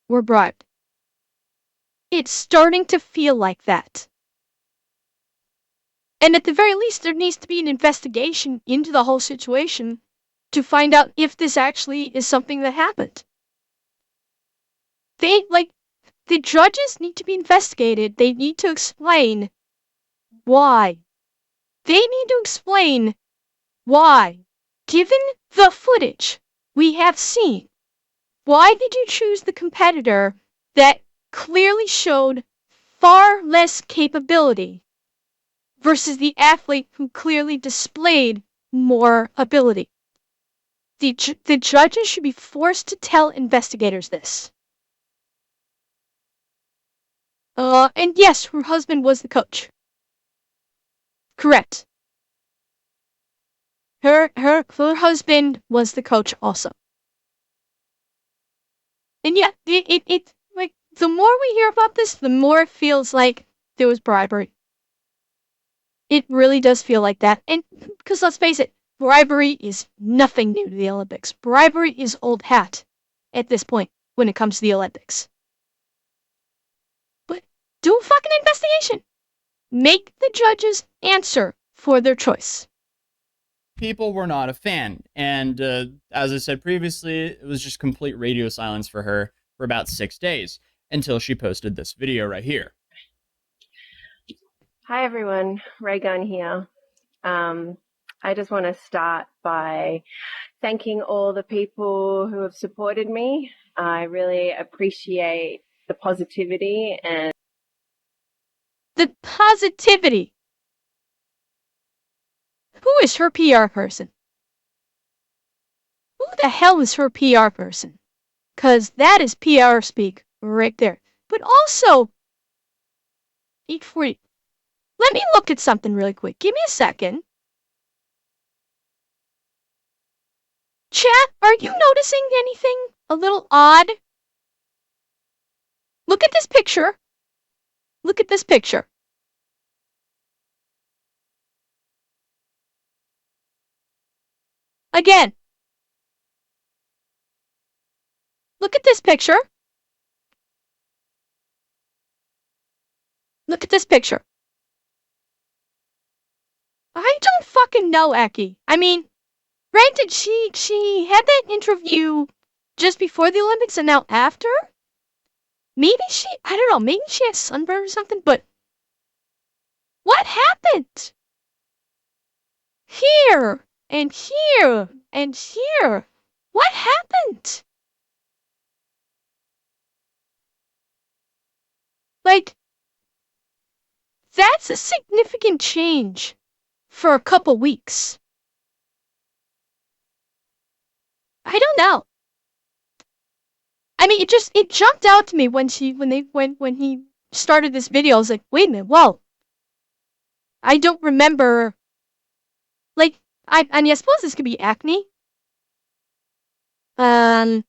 were bribed. It's starting to feel like that. And at the very least, there needs to be an investigation into the whole situation to find out if this actually is something that happened. The judges need to be investigated. They need to explain why. They need to explain why. Given the footage we have seen, why did you choose the competitor that clearly showed far less capability versus the athlete who clearly displayed more ability? The judges should be forced to tell investigators this. And yes, her husband was the coach. Correct. Her husband was the coach also. And yeah, it like the more we hear about this, the more it feels like there was bribery. It really does feel like that. And because let's face it, bribery is nothing new to the Olympics. Bribery is old hat at this point when it comes to the Olympics. But do a fucking investigation. Make the judges answer for their choice. People were not a fan, and as I said previously, it was just complete radio silence for her for about 6 days until she posted this video right here. Hi everyone, Ray Gunn here. I just want to start by thanking all the people who have supported me. I really appreciate the positivity and the positivity. Who is her PR person? Who the hell is her PR person? Because that is PR speak right there. But also, 840. Let me look at something really quick. Give me a second. Chat, are you noticing anything a little odd? Look at this picture. Look at this picture. Again. Look at this picture. Look at this picture. I don't fucking know, Aki. I mean, granted, she had that interview just before the Olympics and now after? Maybe I don't know, maybe she has sunburn or something, but what happened? Here, and here, and here. What happened? Like, that's a significant change for a couple weeks. I don't know. I mean, it jumped out to me when he started this video. I was like, wait a minute, whoa. I don't remember. Like, I mean, I suppose this could be acne. Maybe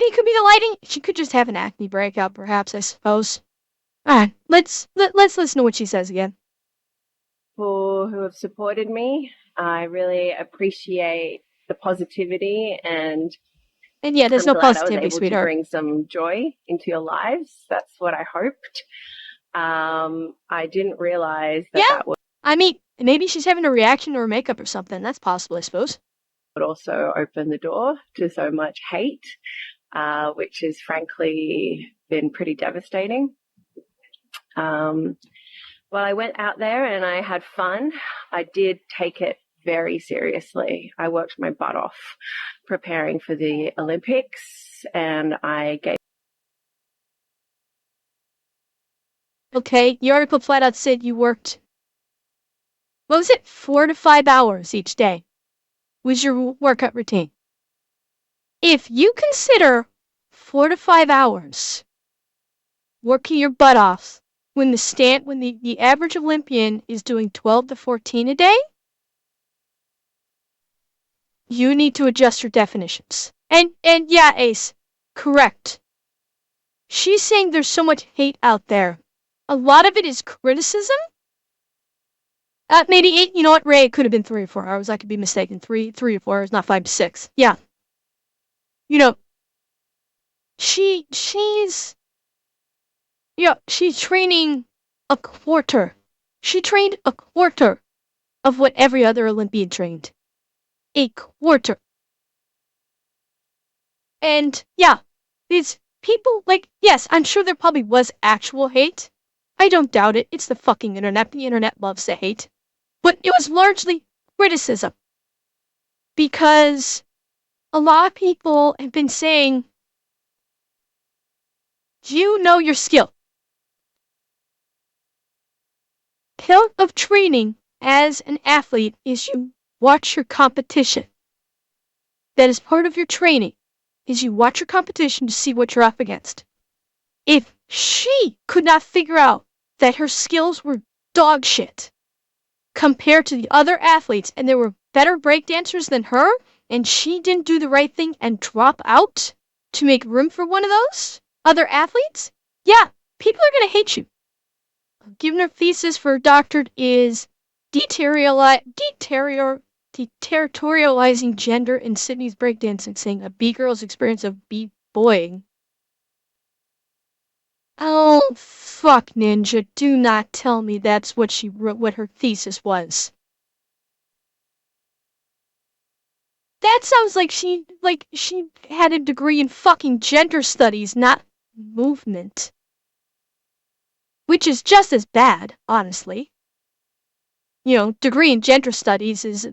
it could be the lighting. She could just have an acne breakout, perhaps. I suppose. All right, let's listen to what she says again. people who have supported me. I really appreciate the positivity and yeah, there's I'm no glad positivity, I was able sweetheart. to bring some joy into your lives. That's what I hoped. I didn't realize that would I mean, maybe she's having a reaction to her makeup or something. That's possible, I suppose. Also open the door to so much hate, which has frankly been pretty devastating. Well, I went out there and I had fun. I did take it very seriously. I worked my butt off preparing for the Olympics and I gave. Okay, the article flat out said you worked, what was it, 4 to 5 hours each day was your workout routine. If you consider 4 to 5 hours working your butt off when the average Olympian is doing 12 to 14 a day, you need to adjust your definitions. And yeah, Ace, correct. She's saying there's so much hate out there. A lot of it is criticism. Maybe you know what, Ray, it could have been 3 or 4 hours. I could be mistaken. 3 or 4 hours, not 5 to 6. Yeah. You know, she's training a quarter. She trained a quarter of what every other Olympian trained. a quarter. And yeah, these people, like, yes, I'm sure there probably was actual hate. I don't doubt it. It's the fucking internet. The internet loves to hate. But it was largely criticism. Because a lot of people have been saying, you know your skill. Part of training as an athlete is you watch your competition. That is part of your training, is you watch your competition to see what you're up against. If she could not figure out that her skills were dog shit compared to the other athletes and there were better breakdancers than her, and she didn't do the right thing and drop out to make room for one of those other athletes, yeah, people are going to hate you. Given her thesis for her doctorate is deterritorializing gender in Sydney's breakdancing, saying a B-girl's experience of B-boying. Oh, fuck, Ninja, do not tell me that's what she wrote, what her thesis was. That sounds like she had a degree in fucking gender studies, not movement. Which is just as bad, honestly. You know, degree in gender studies is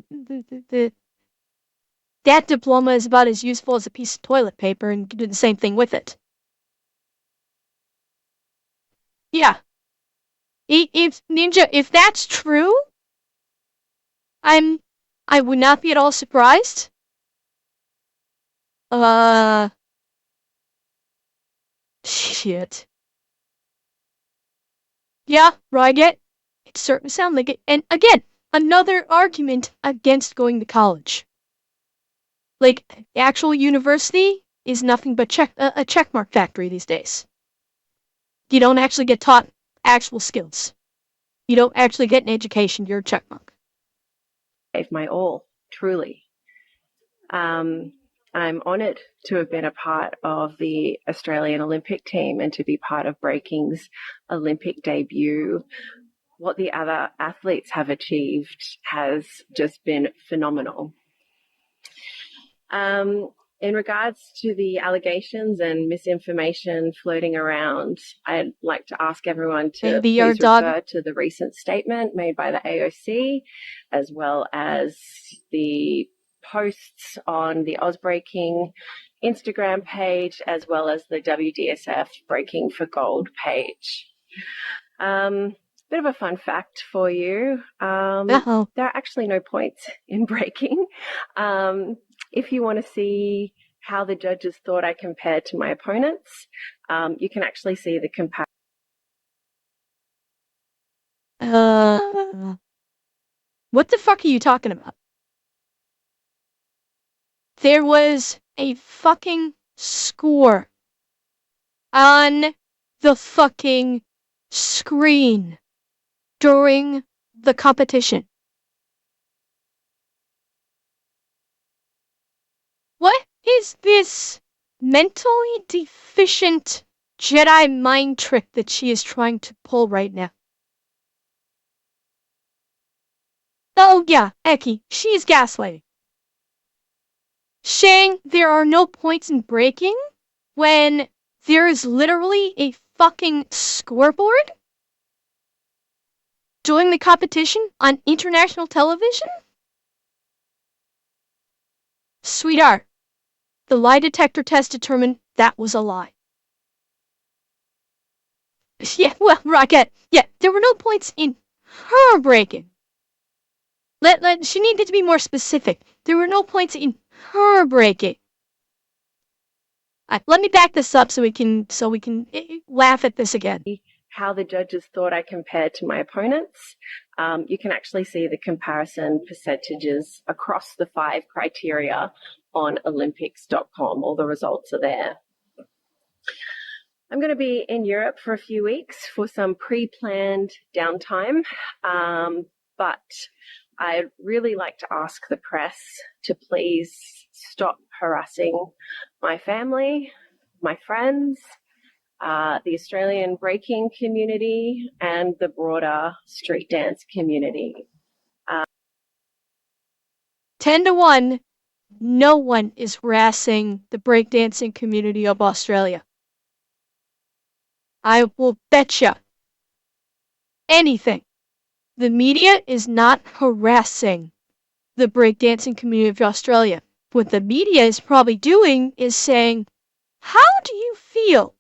that diploma is about as useful as a piece of toilet paper, and you can do the same thing with it. Yeah. If Ninja, if that's true, I would not be at all surprised. Shit. Yeah, Ryget. It certainly sounds like it. And again, another argument against going to college. Like, actual university is nothing but a checkmark factory these days. You don't actually get taught actual skills. You don't actually get an education. You're a checkmark. Gave my all, truly. I'm honoured to have been a part of the Australian Olympic team and to be part of breaking's Olympic debut. What the other athletes have achieved has just been phenomenal. In regards to the allegations and misinformation floating around, I'd like to ask everyone to please refer to the recent statement made by the AOC, as well as the posts on the Ozbreaking Instagram page, as well as the WDSF Breaking for Gold page. Bit of a fun fact for you. There are actually no points in breaking. If you want to see how the judges thought I compared to my opponents, you can actually see the comparison. What the fuck are you talking about? There was a fucking score on the fucking screen during the competition. What is this mentally deficient Jedi mind trick that she is trying to pull right now? Oh yeah, Eki, she is gaslighting. Saying there are no points in breaking when there is literally a fucking scoreboard during the competition on international television? Sweetheart, the lie detector test determined that was a lie. Yeah, well, Rocket, yeah, there were no points in her breaking. She needed to be more specific. There were no points in her breaking. Let me back this up so we can laugh at this again. How the judges thought I compared to my opponents. You can actually see the comparison percentages across the 5 criteria on Olympics.com. All the results are there. I'm going to be in Europe for a few weeks for some pre-planned downtime, but I'd really like to ask the press to please stop harassing my family, my friends, the Australian breaking community, and the broader street dance community. 10-1, no one is harassing the breakdancing community of Australia. I will betcha anything. The media is not harassing the breakdancing community of Australia. What the media is probably doing is saying, how do you feel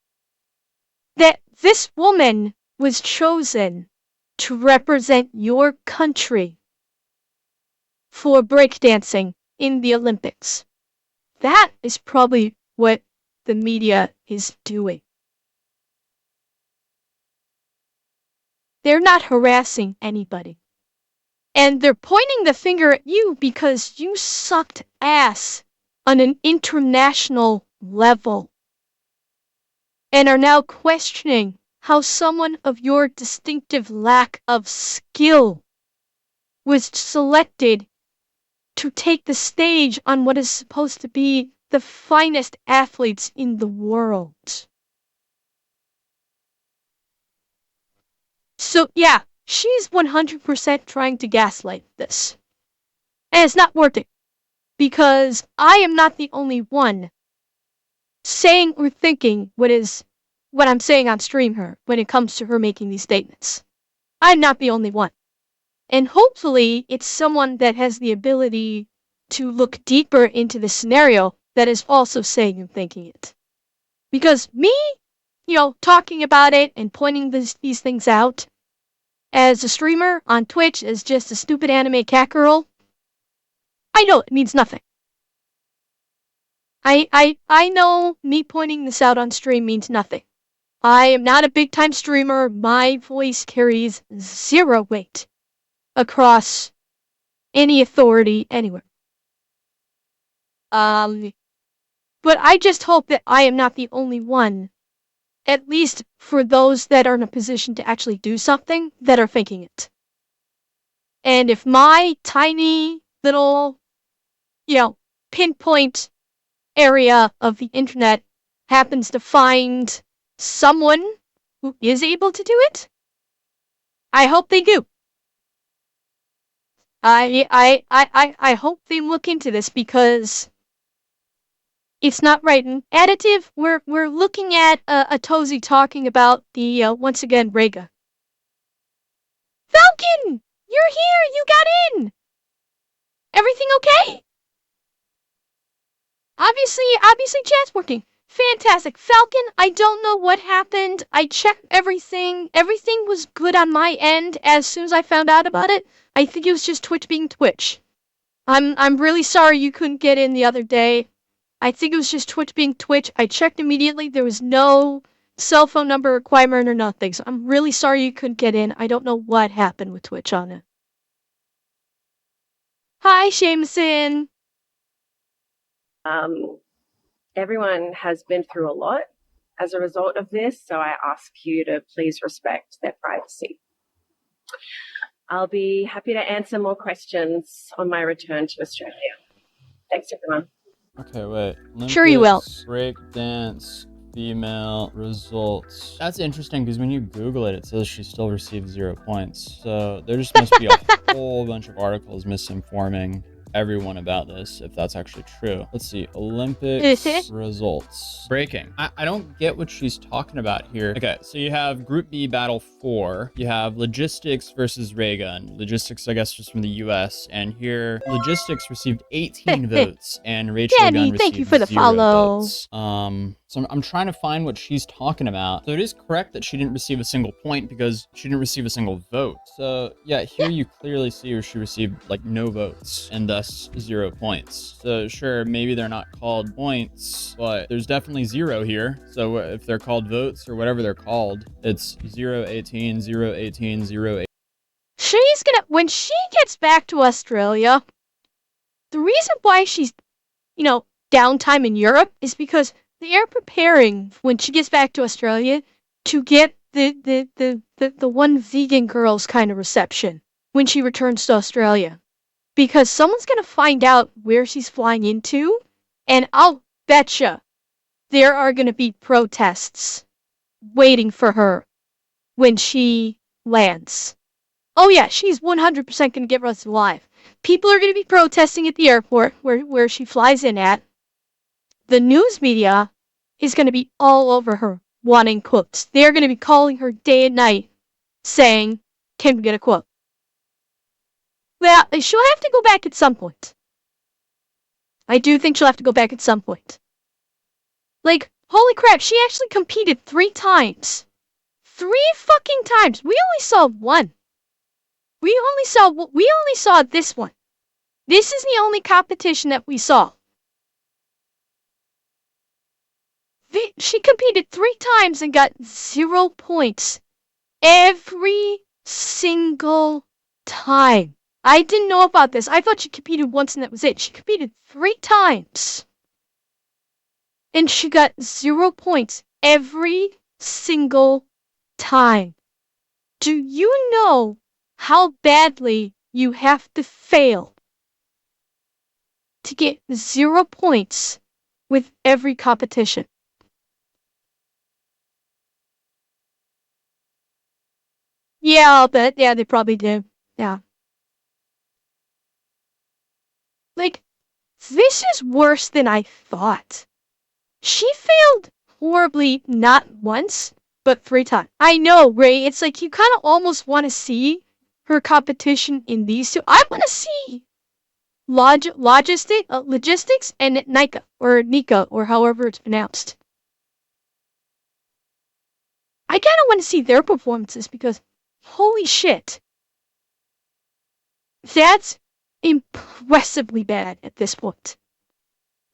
that this woman was chosen to represent your country for breakdancing in the Olympics? That is probably what the media is doing. They're not harassing anybody. And they're pointing the finger at you because you sucked ass on an international level and are now questioning how someone of your distinctive lack of skill was selected to take the stage on what is supposed to be the finest athletes in the world. So yeah, she's 100% trying to gaslight this. And it's not working. Because I am not the only one saying or thinking what I'm saying on stream her when it comes to her making these statements. I'm not the only one. And hopefully it's someone that has the ability to look deeper into the scenario that is also saying and thinking it. Because me, talking about it and pointing these things out as a streamer on Twitch as just a stupid anime cat girl, I know it means nothing. I know me pointing this out on stream means nothing. I am not a big time streamer. My voice carries zero weight across any authority anywhere. But I just hope that I am not the only one, at least for those that are in a position to actually do something, that are thinking it. And if my tiny little, pinpoint area of the internet happens to find someone who is able to do it, I hope they do. I hope they look into this because it's not right. And additive, we're looking at Atozy talking about the once again Rega. Falcon, you're here. You got in. Everything okay? Obviously, chat's working. Fantastic. Falcon, I don't know what happened. I checked everything. Everything was good on my end as soon as I found out about it. I think it was just Twitch being Twitch. I'm really sorry you couldn't get in the other day. I think it was just Twitch being Twitch. I checked immediately. There was no cell phone number requirement or nothing. So I'm really sorry you couldn't get in. I don't know what happened with Twitch on it. Hi, Shameson. Everyone has been through a lot as a result of this, so I ask you to please respect their privacy. I'll be happy to answer more questions on my return to Australia. Thanks, everyone. Okay, wait. Olympics, Sure you will. Breakdance, female results. That's interesting because when you Google it, it says she still received 0 points. So there just must be a whole bunch of articles misinforming everyone about this, if that's actually true. Let's see. Olympics results. Breaking. I don't get what she's talking about here. Okay, so you have Group B Battle 4. You have Logistics versus Raygun. Logistics, I guess, was from the US. And here, Logistics received 18 votes, and Rachel Danny, Gunn received thank you for the 0 follow. votes. So I'm trying to find what she's talking about. So it is correct that she didn't receive a single point because she didn't receive a single vote. So yeah, here you clearly see where she received like no votes and thus 0 points. So sure, maybe they're not called points, but there's definitely 0 here. So if they're called votes or whatever they're called, it's 0, 18, 0, 18, 0, 18. She's gonna, when she gets back to Australia, the reason why she's, downtime in Europe is because they are preparing when she gets back to Australia to get the one vegan girls kind of reception when she returns to Australia. Because someone's gonna find out where she's flying into, and I'll betcha there are gonna be protests waiting for her when she lands. Oh yeah, she's 100% gonna get arrested alive. People are going to be protesting at the airport where she flies in at. The news media is going to be all over her wanting quotes. They're going to be calling her day and night saying, can we get a quote? Well, she'll have to go back at some point. I do think she'll have to go back at some point. Like, holy crap, she actually competed 3 times. 3 fucking times. We only saw one. We only saw this one. This is the only competition that we saw. She competed 3 times and got 0 points every single time. I didn't know about this. I thought she competed once and that was it. She competed 3 times. And she got 0 points every single time. Do you know how badly you have to fail to get 0 points with every competition? Yeah, I'll bet. Yeah, they probably do. Yeah. Like, this is worse than I thought. She failed horribly not once, but 3 times. I know, Ray, it's like you kind of almost want to see her competition in these two. I want to see logistics and Nika, or however it's pronounced. I kind of want to see their performances because, holy shit, that's impressively bad at this point.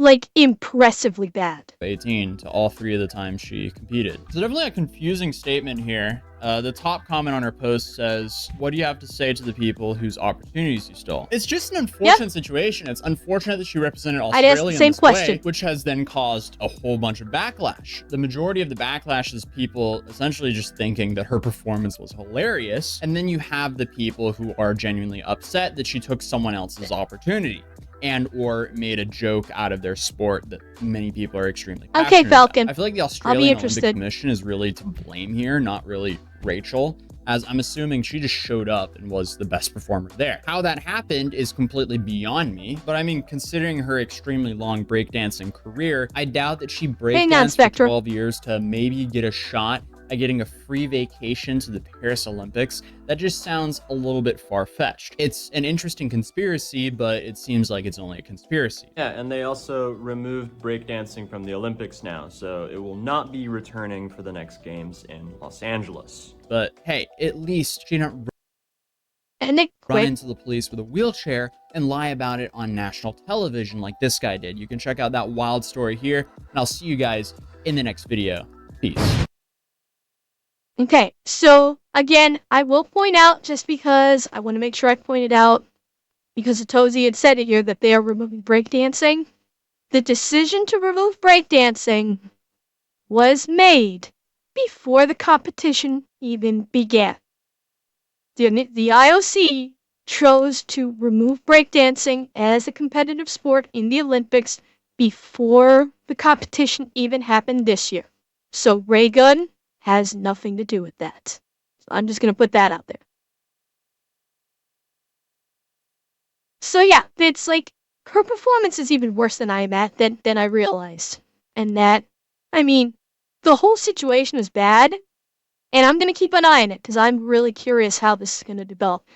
Like, impressively bad. 18 to all 3 of the times she competed. So definitely a confusing statement here. The top comment on her post says, what do you have to say to the people whose opportunities you stole? It's just an unfortunate situation. It's unfortunate that she represented Australia in this way, which has then caused a whole bunch of backlash. The majority of the backlash is people essentially just thinking that her performance was hilarious. And then you have the people who are genuinely upset that she took someone else's opportunity and or made a joke out of their sport that many people are extremely passionate Okay, Falcon. about. I feel like the Australian Olympic Commission is really to blame here, not really Rachel, as I'm assuming she just showed up and was the best performer there. How that happened is completely beyond me, but I mean, considering her extremely long breakdancing career, I doubt that she breakdanced for 12 years to maybe get a shot at getting a free vacation to the Paris Olympics. That just sounds a little bit far-fetched. It's an interesting conspiracy, but it seems like it's only a conspiracy. Yeah, and they also removed breakdancing from the Olympics now, so it will not be returning for the next games in Los Angeles. But hey, at least she didn't run into the police with a wheelchair and lie about it on national television like this guy did. You can check out that wild story here, and I'll see you guys in the next video. Peace. Okay, so again, I will point out, just because I want to make sure I point it out, because Atozy had said it here that they are removing breakdancing. The decision to remove breakdancing was made before the competition even began. The IOC chose to remove breakdancing as a competitive sport in the Olympics before the competition even happened this year. So Ray Gunn has nothing to do with that. So I'm just going to put that out there. So yeah, it's like her performance is even worse than than I realized. And that, I mean, the whole situation is bad, and I'm going to keep an eye on it because I'm really curious how this is going to develop.